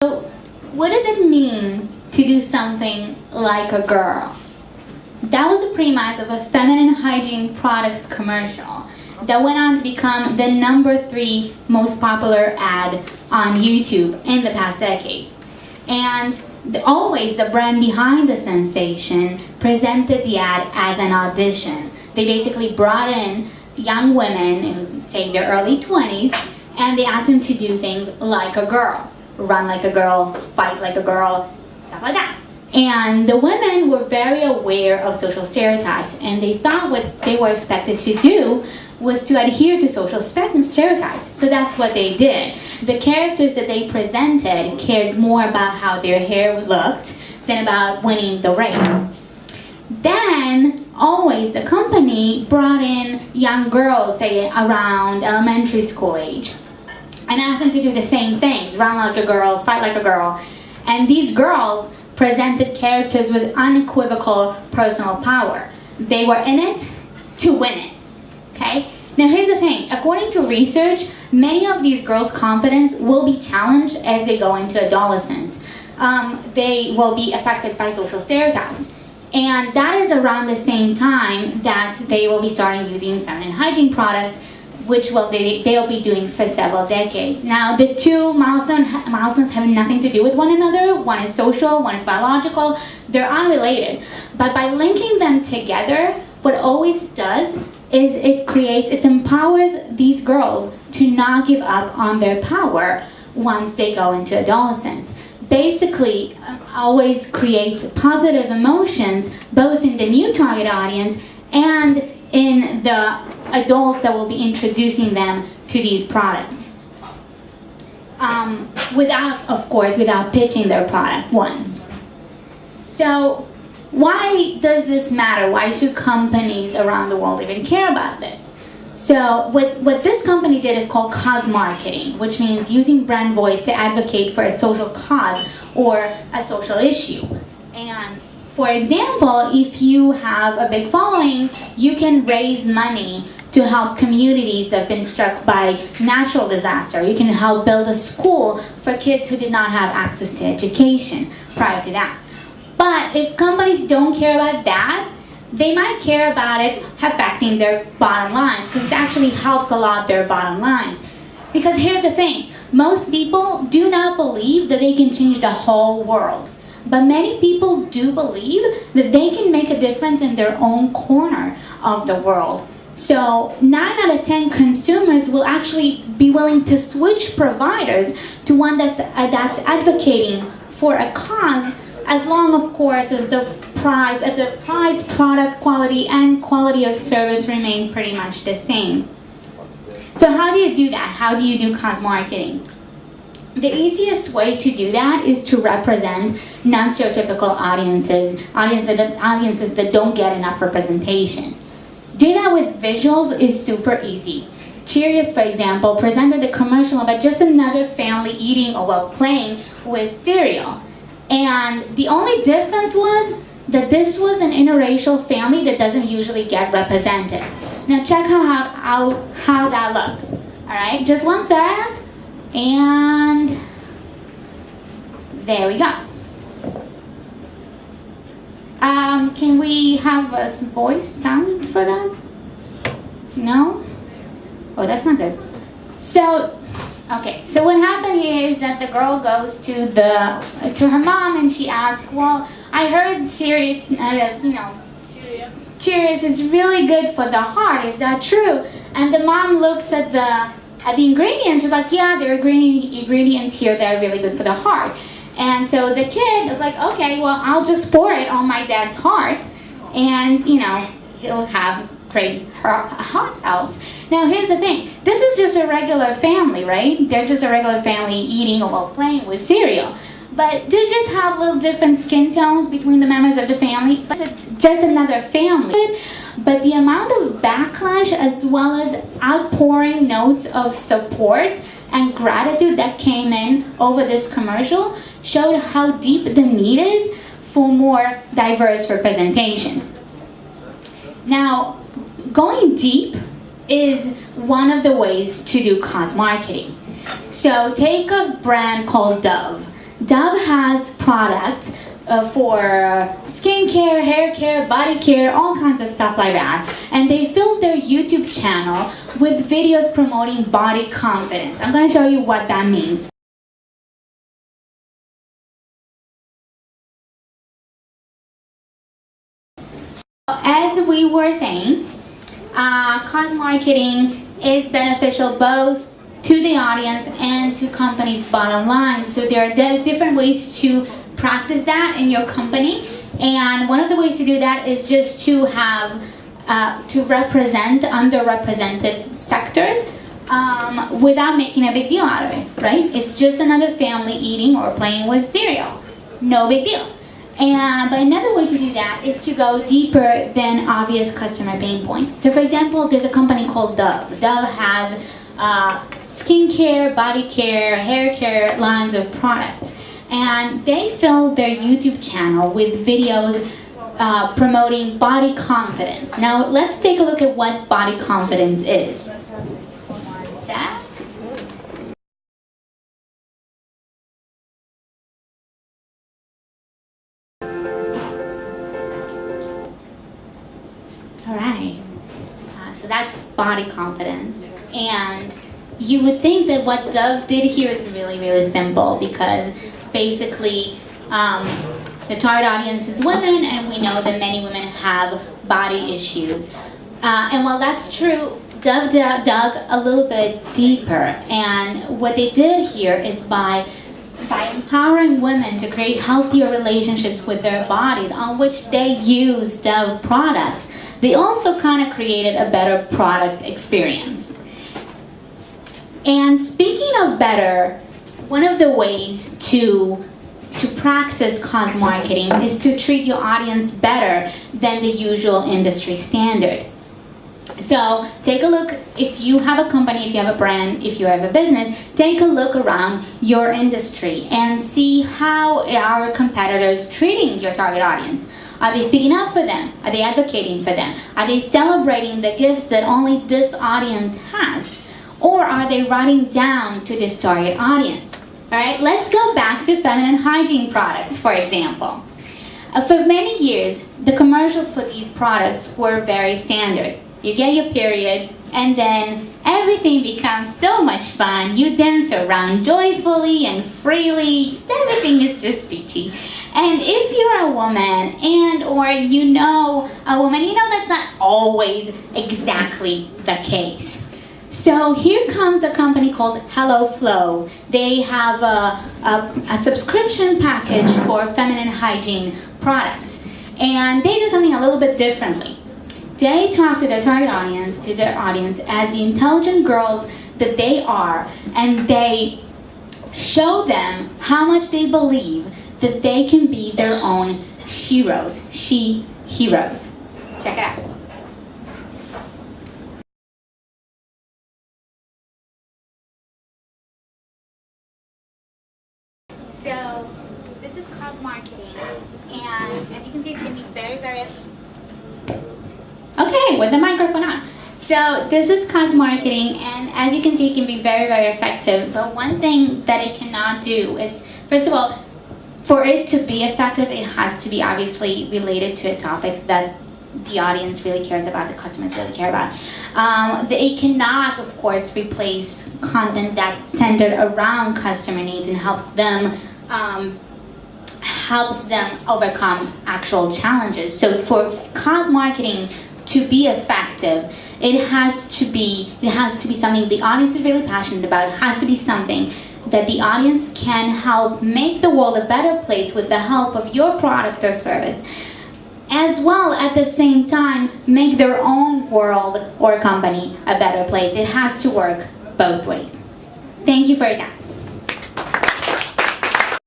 So, what does it mean to do something like a girl? That was the premise of a feminine hygiene products commercial that went on to become the #3 most popular ad on YouTube in the past decades. And always the brand behind the sensation presented the ad as an audition. They basically brought in young women in, say, their early 20s, and they asked them to do things like a girl. Run like a girl, fight like a girl, stuff like that. And the women were very aware of social stereotypes, and they thought what they were expected to do was to adhere to social stereotypes. So that's what they did. The characters that they presented cared more about how their hair looked than about winning the race. Then, always the company brought in young girls, say around elementary school age, and asked them to do the same things, run like a girl, fight like a girl. And these girls presented characters with unequivocal personal power. They were in it to win it. Okay? Now here's the thing. According to research, many of these girls' confidence will be challenged as they go into adolescence. They will be affected by social stereotypes. And that is around the same time that they will be starting using feminine hygiene products, which they'll be doing for several decades. Now, the two milestones have nothing to do with one another. One is social, one is biological. They're unrelated. But by linking them together, what it always does is it empowers these girls to not give up on their power once they go into adolescence. Basically, always creates positive emotions, both in the new target audience and in the adults that will be introducing them to these products. Without pitching their product once. So, why does this matter? Why should companies around the world even care about this? So, what this company did is called cause marketing, which means using brand voice to advocate for a social cause or a social issue. And for example, if you have a big following, you can raise money to help communities that have been struck by natural disaster. You can help build a school for kids who did not have access to education prior to that. But if companies don't care about that, they might care about it affecting their bottom lines, because it actually helps a lot their bottom lines. Because here's the thing, most people do not believe that they can change the whole world. But many people do believe that they can make a difference in their own corner of the world. So 9 out of 10 consumers will actually be willing to switch providers to one that's advocating for a cause, as long, of course, as the price, product quality, and quality of service remain pretty much the same. So how do you do that? How do you do cause marketing? The easiest way to do that is to represent non-stereotypical audiences that don't get enough representation. Doing that with visuals is super easy. Cheerios, for example, presented a commercial about just another family eating or playing with cereal. And the only difference was that this was an interracial family that doesn't usually get represented. Now check how that looks. All right, just one sec. And there we go. Can we have a voice sound for that? No? Oh, that's not good. So what happened here is that the girl goes to her mom and she asks, well, I heard Cheerios is really good for the heart. Is that true? And the mom looks at the ingredients. She's like, yeah, there are ingredients here that are really good for the heart. And so the kid is like, okay, well, I'll just pour it on my dad's heart, and he'll have great heart health. Now here's the thing, this is just a regular family, right? They're just a regular family eating or playing with cereal. But they just have little different skin tones between the members of the family. It's just another family. But the amount of backlash, as well as outpouring notes of support and gratitude that came in over this commercial, showed how deep the need is for more diverse representations. Now, going deep is one of the ways to do cause marketing. So take a brand called Dove. Dove has products for skincare, hair care, body care, all kinds of stuff like that. And they filled their YouTube channel with videos promoting body confidence. I'm going to show you what that means. As we were saying, cause marketing is beneficial both to the audience and to companies' bottom line. So there are different ways to practice that in your company, and one of the ways to do that is just to have to represent underrepresented sectors without making a big deal out of it, right? It's just another family eating or playing with cereal. No big deal. But another way to do that is to go deeper than obvious customer pain points. So for example, there's a company called Dove. Dove has skincare, body care, hair care lines of products. And they filled their YouTube channel with videos promoting body confidence. Now let's take a look at what body confidence is. One sec. All right, so that's body confidence. And you would think that what Dove did here is really, really simple, because basically the target audience is women, and we know that many women have body issues. And while that's true, Dove dug a little bit deeper. And what they did here is by empowering women to create healthier relationships with their bodies, on which they use Dove products, they also kind of created a better product experience. And speaking of better, one of the ways to practice cause marketing is to treat your audience better than the usual industry standard. So take a look, if you have a company, if you have a brand, if you have a business, take a look around your industry and see how are competitors treating your target audience. Are they speaking up for them? Are they advocating for them? Are they celebrating the gifts that only this audience has? Or are they writing down to this target audience? All right, let's go back to feminine hygiene products, for example. For many years, the commercials for these products were very standard. You get your period, and then everything becomes so much fun. You dance around joyfully and freely. Everything is just peachy. And if you're a woman, and or you know a woman, you know that's not always exactly the case. So here comes a company called Hello Flow. They have a subscription package for feminine hygiene products. And they do something a little bit differently. They talk to their target audience, as the intelligent girls that they are, and they show them how much they believe that they can be their own sheroes, she-heroes. Check it out. So this is cause marketing, and as you can see, it can be very, very... Okay, with the microphone on. So this is cause marketing, and as you can see, it can be very, very effective. But one thing that it cannot do is, first of all, for it to be effective, it has to be obviously related to a topic that the audience really cares about, the customers really care about. It cannot, of course, replace content that's centered around customer needs and helps them overcome actual challenges. So for cause marketing to be effective, it has to be something the audience is really passionate about. It has to be something that the audience can help make the world a better place with the help of your product or service, as well at the same time make their own world or company a better place. It has to work both ways. Thank you for your time.